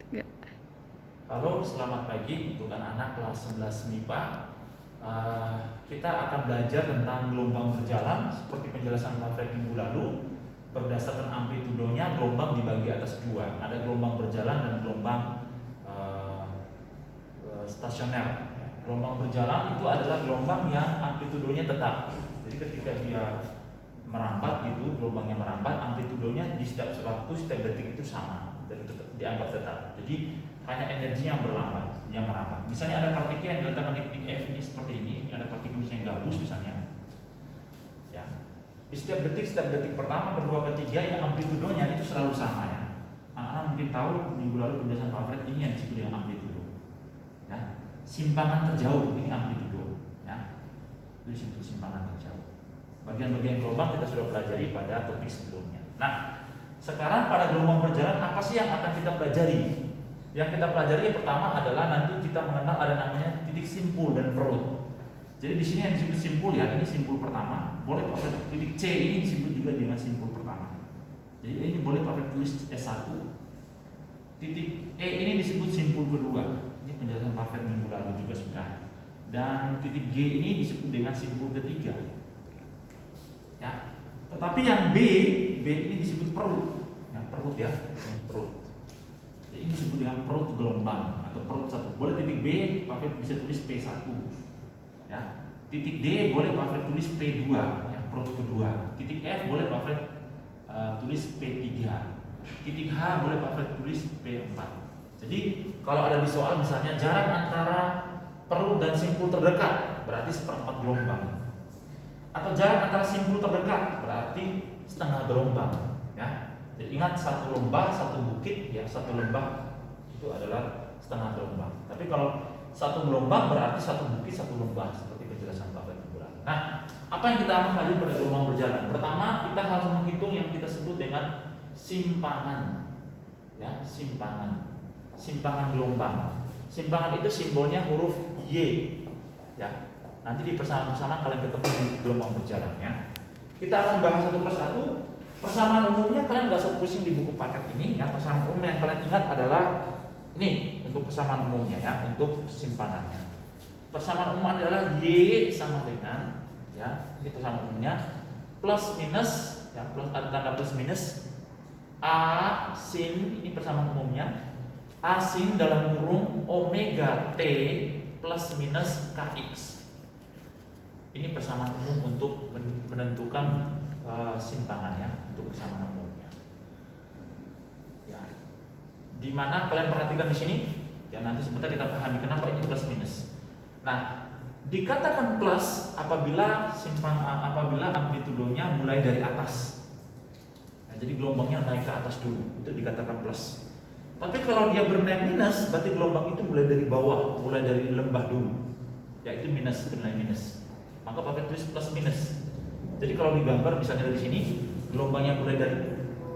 Nggak. Halo, selamat pagi untuk anak-anak kelas 11 MIPA. Kita akan belajar tentang gelombang berjalan seperti penjelasan Pak Fred minggu lalu. Berdasarkan amplitudonya, gelombang dibagi atas dua. Ada gelombang berjalan dan gelombang stasioner. Gelombang berjalan itu adalah gelombang yang amplitudonya tetap. Jadi ketika dia merambat gitu, gelombangnya merambat, amplitudonya di setiap waktu, setiap detik itu sama dan dianggap tetap. Jadi hanya energi yang berlambat, yang merambat. Misalnya ada partikel yang diletakkan di titik F ini seperti ini, ada partikel yang gabus misalnya. Ya. Di setiap detik pertama, kedua, ketiga yang amplitudonya itu selalu sama ya. Anak-anak mungkin tahu minggu lalu penjelasan Pak Fred ini yang disebut dengan amplitudo. Ya. Simpangan terjauh ini amplitudo. Ya. Itu disebut simpangan terjauh. Bagian-bagian gelombang kita sudah pelajari pada topik sebelumnya. Nah, sekarang pada gelombang berjalan apa sih yang akan kita pelajari? Yang kita pelajari yang pertama adalah nanti kita mengenal ada namanya titik simpul dan perut. Jadi di sini yang disebut simpul ya, ini simpul pertama. Boleh pakai titik C ini disebut juga dengan simpul pertama. Jadi ini boleh pakai tulis S1. Titik E ini disebut simpul kedua. Ini penjelasan Pak Fred minggu lalu juga sudah. Dan titik G ini disebut dengan simpul ketiga. Ya. Tetapi yang B ini disebut perut. Yang perut ya, perut. Ini disebut dengan perut gelombang atau perut satu. Boleh titik B, Pak Fred bisa tulis P1. Ya. Titik D boleh Pak Fred tulis P2, ya, perut kedua. Titik F boleh Pak Fred tulis P3. Titik H boleh Pak Fred tulis P4. Jadi kalau ada di soal misalnya jarak antara perut dan simpul terdekat berarti seperempat gelombang. Atau jarak antara simpul terdekat berarti setengah gelombang, ya. Jadi ingat satu lembah, satu bukit, ya satu lembah itu adalah setengah gelombang. Tapi kalau satu gelombang berarti satu bukit, satu lembah seperti penjelasan Pak Fred minggu lalu. Nah, apa yang kita akan pelajari pada gelombang berjalan? Pertama, kita harus menghitung yang kita sebut dengan simpangan, ya simpangan gelombang. Simpangan itu simbolnya huruf Y, ya. Nanti di persamaan-persamaan kalian ketemu di gelombang berjalan, ya. Kita akan bahas satu persatu. Persamaan umumnya kalian nggak usah pusing di buku paket ini ya. Persamaan umum yang kalian ingat adalah ini untuk persamaan umumnya ya, untuk simpangannya. Persamaan umum adalah Y sama dengan ya, ini persamaan umumnya plus minus ya, plus ada tanda plus minus A sin, ini persamaan umumnya A sin dalam kurung omega T plus minus Kx. Ini persamaan umum untuk menentukan simpangannya untuk persamaan umumnya. Ya. Di mana kalian perhatikan di sini? Ya nanti sebentar kita pahami kenapa ini plus minus. Nah, dikatakan plus apabila apabila amplitudonya mulai dari atas. Nah, jadi gelombangnya naik ke atas dulu, itu dikatakan plus. Tapi kalau dia bernaik minus, berarti gelombang itu mulai dari bawah, mulai dari lembah dulu. Yaitu minus, bernilai minus. Maka pakai tulis plus minus. Jadi kalau digambar misalnya dari sini, gelombangnya mulai dari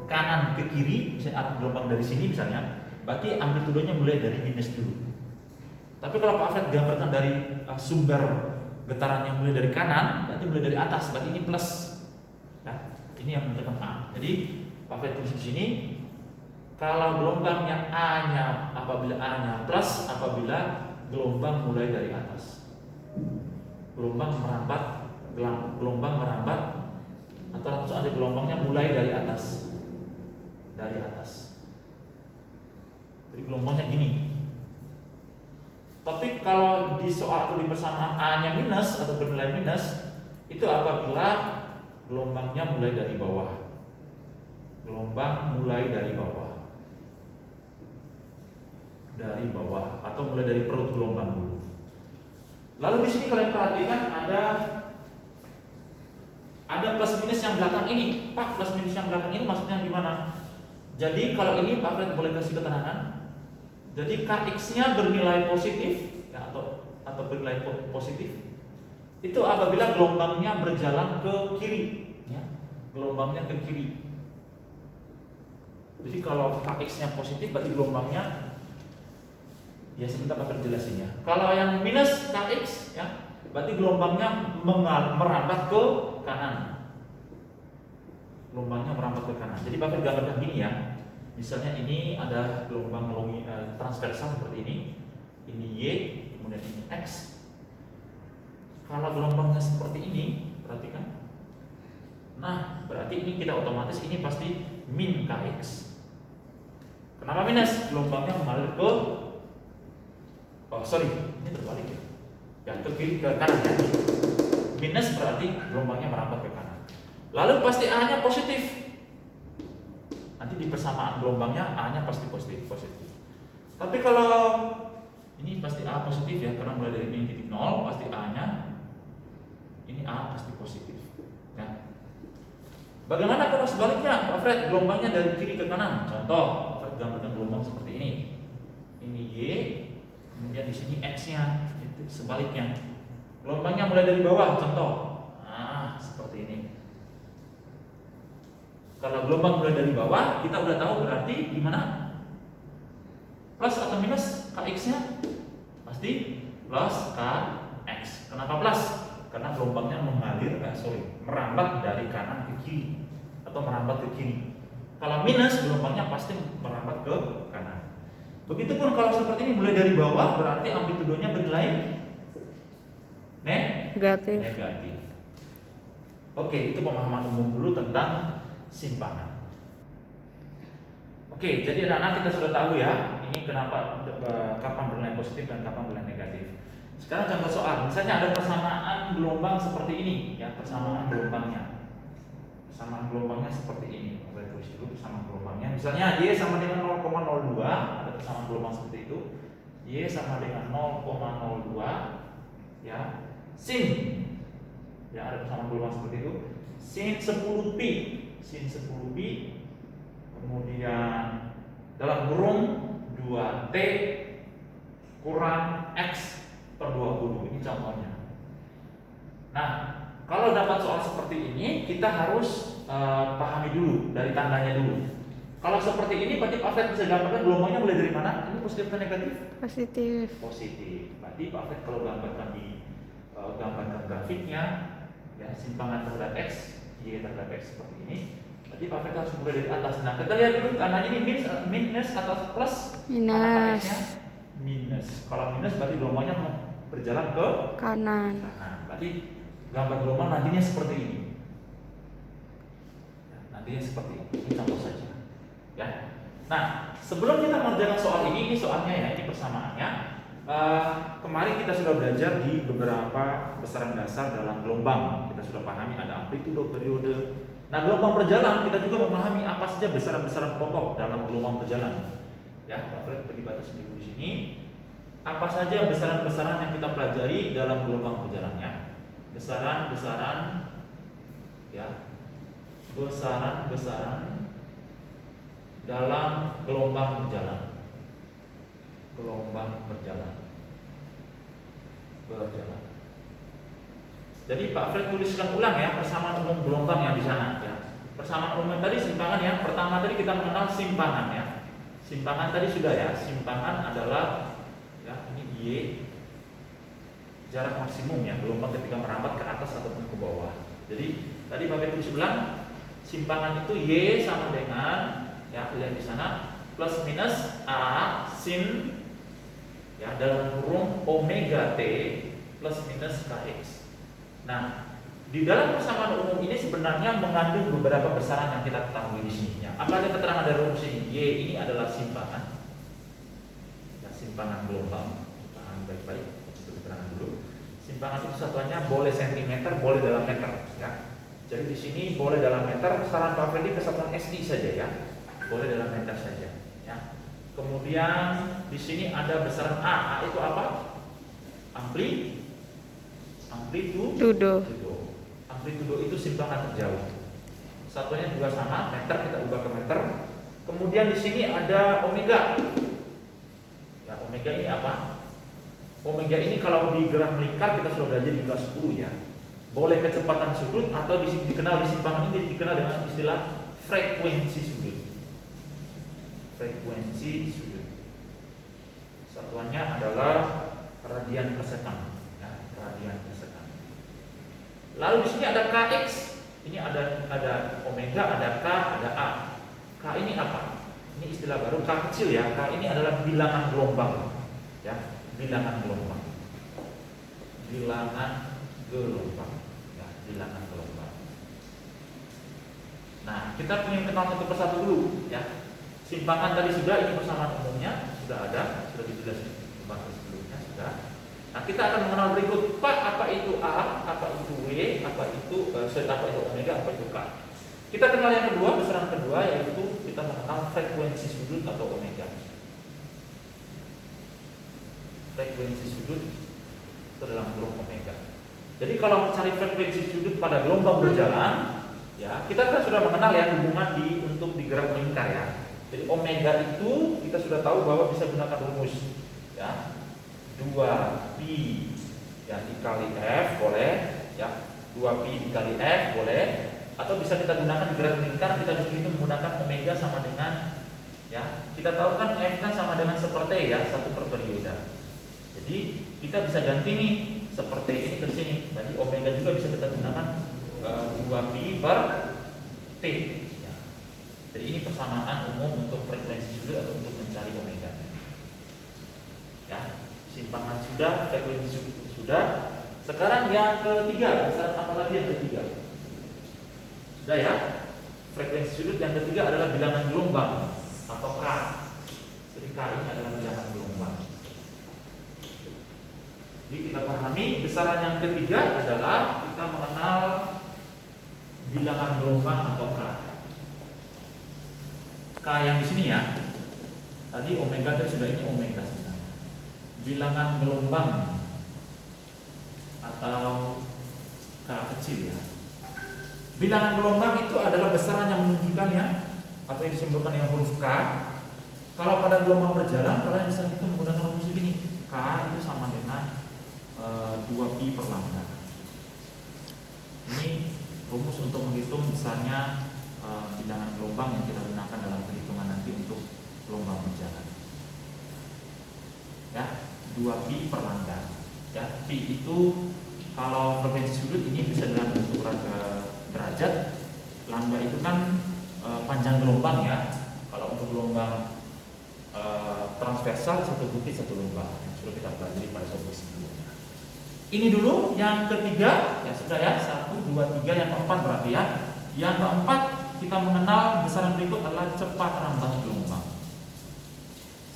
kanan ke kiri, misalnya gelombang dari sini misalnya, berarti amplitudonya mulai dari minus dulu. Tapi kalau Pak Fred gambarkan dari sumber getaran yang mulai dari kanan, berarti mulai dari atas, berarti ini plus. Ya, ini yang menentukan A. Jadi Pak Fred tulis di sini, kalau gelombangnya A-nya apabila A-nya plus, apabila gelombang mulai dari atas. Gelombang merambat atau langsung ada gelombangnya mulai dari atas. Jadi gelombangnya gini. Tapi kalau di soal atau di persamaan A-nya minus atau bernilai minus, itu apabila gelombangnya mulai dari bawah. Gelombang mulai dari bawah. Atau mulai dari perut gelombang dulu. Lalu di sini kalian perhatikan ada plus minus yang belakang ini. Pak, plus minus yang belakang ini maksudnya gimana? Jadi kalau ini Pak Fred boleh kasih keterangan. Jadi Kx-nya bernilai positif ya, atau bernilai positif. Itu apabila gelombangnya berjalan ke kiri ya. Gelombangnya ke kiri. Jadi kalau Kx-nya positif berarti gelombangnya ya sebentar Pak Fred jelasinnya. Kalau yang minus Kx ya, berarti gelombangnya merambat ke kanan. Gelombangnya merambat ke kanan. Jadi Pak Fred gambarkan gini ya. Misalnya ini ada gelombang transversal seperti ini Y, kemudian ini X. Kalau gelombangnya seperti ini, perhatikan. Nah, berarti ini kita otomatis ini pasti min Kx. Kenapa minus? Gelombangnya mengalir ke ini terbalik ya. Ya, ke kiri, ke kanan ya. Minus berarti gelombangnya merambat ke kanan. Lalu pasti A-nya positif. Nanti di persamaan gelombangnya A-nya pasti positif. Tapi kalau ini pasti A positif ya, karena mulai dari min titik 0 pasti A-nya ini A pasti positif. Ya. Bagaimana kalau sebaliknya, Pak Fred, gelombangnya dari kiri ke kanan? Contoh, Pak Fred gambarkan gelombang seperti ini. Ini Y, kemudian di sini X-nya, itu sebaliknya. Gelombangnya mulai dari bawah, contoh. Nah, seperti ini. Kalau gelombang mulai dari bawah, kita udah tahu berarti gimana? Plus atau minus Kx-nya? Pasti plus Kx. Kenapa plus? Karena gelombangnya merambat dari kanan ke kiri atau merambat ke kiri. Kalau minus, gelombangnya pasti merambat ke kanan. Begitupun kalau seperti ini mulai dari bawah, berarti amplitudonya bernilai negatif. Oke, itu pemahaman umum dulu tentang simpangan. Oke, jadi anak-anak kita sudah tahu ya, ini kenapa kapan bernilai positif dan kapan bernilai negatif. Sekarang contoh soal, misalnya ada persamaan gelombang seperti ini, ya persamaan gelombangnya. Persamaan gelombangnya seperti ini. Kita tulis dulu persamaan gelombangnya. Misalnya Y sama dengan 0,02, ada persamaan gelombang seperti itu. Y sama dengan 0,02, ya. Sin, ya ada persamaan gelombang seperti itu. Sin 10 pi, kemudian dalam kurung 2T kurang X per 20. Ini contohnya. Nah, kalau dapat soal seperti ini, kita harus pahami dulu dari tandanya dulu. Kalau seperti ini, berarti Pak Fred bisa gambarkan gelombangnya mulai dari mana? Ini positif atau negatif? Positif. Berarti Pak Fred kalau gambarkan gambarkan grafiknya, ya simpangan terhadap X, Y terhadap X seperti ini. Berarti Pak Fred harus mulai dari atas. Nah, kita lihat dulu tandanya ini minus atau plus? Minus. Kalau minus berarti gelombangnya berjalan ke kanan. Berarti gambar gelombang nantinya seperti ini. Nantinya seperti ini. Ini contoh saja. Ya. Nah, sebelum kita mengerjakan soal ini soalnya ya, ini persamaannya. Kemarin kita sudah belajar di beberapa besaran dasar dalam gelombang. Kita sudah pahami ada amplitudo, periode. Nah, gelombang berjalan kita juga memahami apa saja besaran-besaran pokok dalam gelombang berjalan. Ya, Pak Fred beri batas dulu di sini. Apa saja besaran-besaran yang kita pelajari dalam gelombang berjalannya? Besaran-besaran, ya, besaran-besaran dalam gelombang berjalan. Gelombang berjalan. Jadi Pak Fred tuliskan ulang ya persamaan umum gelombang yang di sana. Ya. Persamaan umum tadi simpangan yang pertama tadi kita mengenal simpangan ya. Simpangan tadi sudah ya. Simpangan adalah ya ini Y, jarak maksimum ya gelombang ketika merambat ke atas ataupun ke bawah. Jadi tadi Pak Fred tulis ulang simpangan itu Y sama dengan ya lihat di sana plus minus A sin ya dalam kurung omega T plus minus Kx. Nah, di dalam persamaan umum ini sebenarnya mengandung beberapa besaran yang kita ketahui di sini. Ya. Apa ada keterangan dari rumus ini? Y ini adalah simpangan, ya, simpangan gelombang. Paham baik-baik. Itu keterangan dulu. Simpangan itu satuannya boleh sentimeter, boleh dalam meter. Ya. Jadi di sini boleh dalam meter. Saran Pak Freddy kesatuan SI saja ya. Boleh dalam meter saja. Ya. Kemudian di sini ada besaran A. A itu apa? Amplitudo. Amplitudo itu simpangan terjauh. Satunya juga sama, meter kita ubah ke meter. Kemudian di sini ada omega. Ya, omega ini apa? Omega ini kalau di graf melingkar kita sudah belajar di kelas 10 ya. Boleh kecepatan sudut atau dikenal di simpangan ini dikenal dengan istilah frekuensi sudut. Frekuensi sudut. Satuannya adalah radian per sekon. Ya, radian per sekon. Lalu di sini ada Kx. Ini ada omega, ada K, ada A. K ini apa? Ini istilah baru, K kecil ya. K ini adalah bilangan gelombang, ya, bilangan gelombang, bilangan gelombang, ya, bilangan gelombang. Nah, kita ingin kenal satu persatu dulu, ya. Simpangan tadi sudah, ini persamaan umumnya sudah ada, sudah dijelaskan di bahasa sebelumnya sudah. Nah, kita akan mengenal berikut, Pak, apa itu A, apa itu W, apa itu omega, apa itu K. Kita kenal yang kedua, besaran kedua, yaitu kita mengenal frekuensi sudut atau omega. Frekuensi sudut itu dalam gelombang omega. Jadi kalau mencari frekuensi sudut pada gelombang berjalan, ya kita kan sudah mengenal ya hubungan untuk digerak melingkar ya. Jadi omega itu kita sudah tahu bahwa bisa gunakan rumus, ya 2pi ya dikali F boleh, ya 2pi dikali F boleh. Atau bisa kita gunakan di gerak lingkar, kita di sini menggunakan omega sama dengan, ya kita tahu kan F kan sama dengan seperti ya 1 per periode. Jadi kita bisa ganti nih seperti ini ke sini. Jadi omega juga bisa kita gunakan 2pi per T. Ya. Jadi ini persamaan umum untuk frekuensi sudut atau untuk mencari omega. Ya, simpangan sudah, frekuensi sudut sudah. Sekarang yang ketiga, besaran apa lagi yang ketiga? Sudah ya, frekuensi sudut yang ketiga adalah bilangan gelombang atau K. Jadi K ini adalah bilangan gelombang. Jadi kita pahami besaran yang ketiga adalah kita mengenal bilangan gelombang atau K. K yang di sini ya. Tadi omega tadi sudah, ini omega sebenarnya. Bilangan gelombang atau K kecil ya. Bilangan gelombang itu adalah besaran yang menunjukkannya atau yang disimbolkan dengan huruf K. Kalau pada gelombang berjalan, kalian bisa itu menggunakan rumus ini. K itu sama dengan 2pi per lambda. Ini rumus untuk menghitung besarnya bilangan gelombang yang kita gunakan dalam perhitungan nanti untuk gelombang berjalan. Ya, 2pi per lambda. Ya, pi itu kalau frekuensi sudut ini bisa dalam bentuk derajat, lambda itu kan panjang gelombang ya. Kalau untuk gelombang transversal satu bukit satu lubang yang sudah kita pelajari pada topik sebelumnya. Ini dulu yang ketiga ya sudah ya 1, 2, 3, yang keempat berarti ya. Yang keempat kita mengenal besaran berikut adalah cepat rambat gelombang.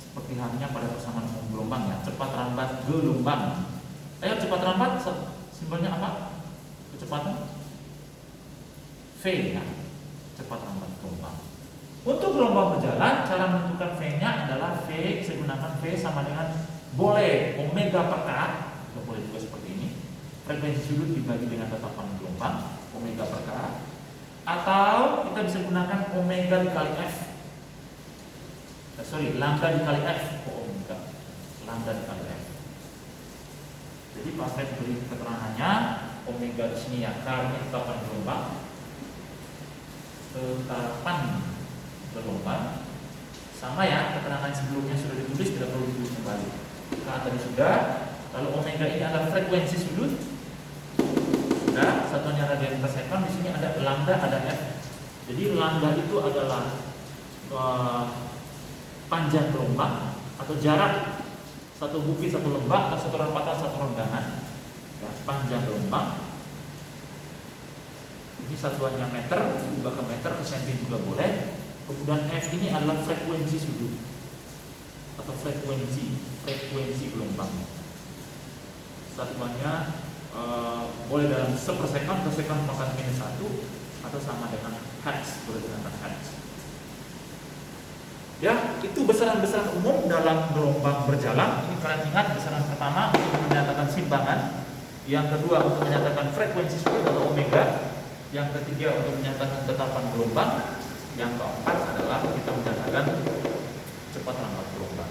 Seperti halnya pada persamaan umum gelombang ya, cepat rambat gelombang. Ayo cepat rambat simbolnya apa? Kecepatan V ya, cepat rambat gelombang. Untuk gelombang berjalan, cara menentukan V-nya adalah V, saya gunakan V sama dengan boleh omega per K, kita boleh juga seperti ini. Frekuensi sudut dibagi dengan tetapan gelombang, omega per K. Atau kita bisa gunakan omega dikali F. Lambda dikali F, omega, lambda dikali F. Jadi pas saya beri keterangannya, omega di sini ya, K ini tetapan gelombang. Tetapan gelombang sama ya, keterangan sebelumnya sudah ditulis, tidak perlu ditulis kembali. K tadi sudah, lalu omega ini adalah frekuensi sudut. Sudah, satunya radian per second, di sini ada lambda, ada F. Jadi lambda itu adalah panjang gelombang atau jarak satu bukit satu lembah atau satu rampatan satu renggangan ya, panjang gelombang. Ini satuannya meter, juga ke meter, ke senti juga boleh. Kemudian F ini adalah frekuensi sudut atau frekuensi gelombang. Satuannya boleh dalam sepersekon, per sekon maka minus 1 atau sama dengan hertz, boleh dengan hertz. Ya, itu besaran-besaran umum dalam gelombang berjalan. Ini kalian ingat, besaran pertama untuk menyatakan simpangan, yang kedua untuk menyatakan frekuensi sudut atau omega, yang ketiga untuk menyatakan tetapan gelombang, yang keempat adalah kita menyatakan cepat rambat gelombang.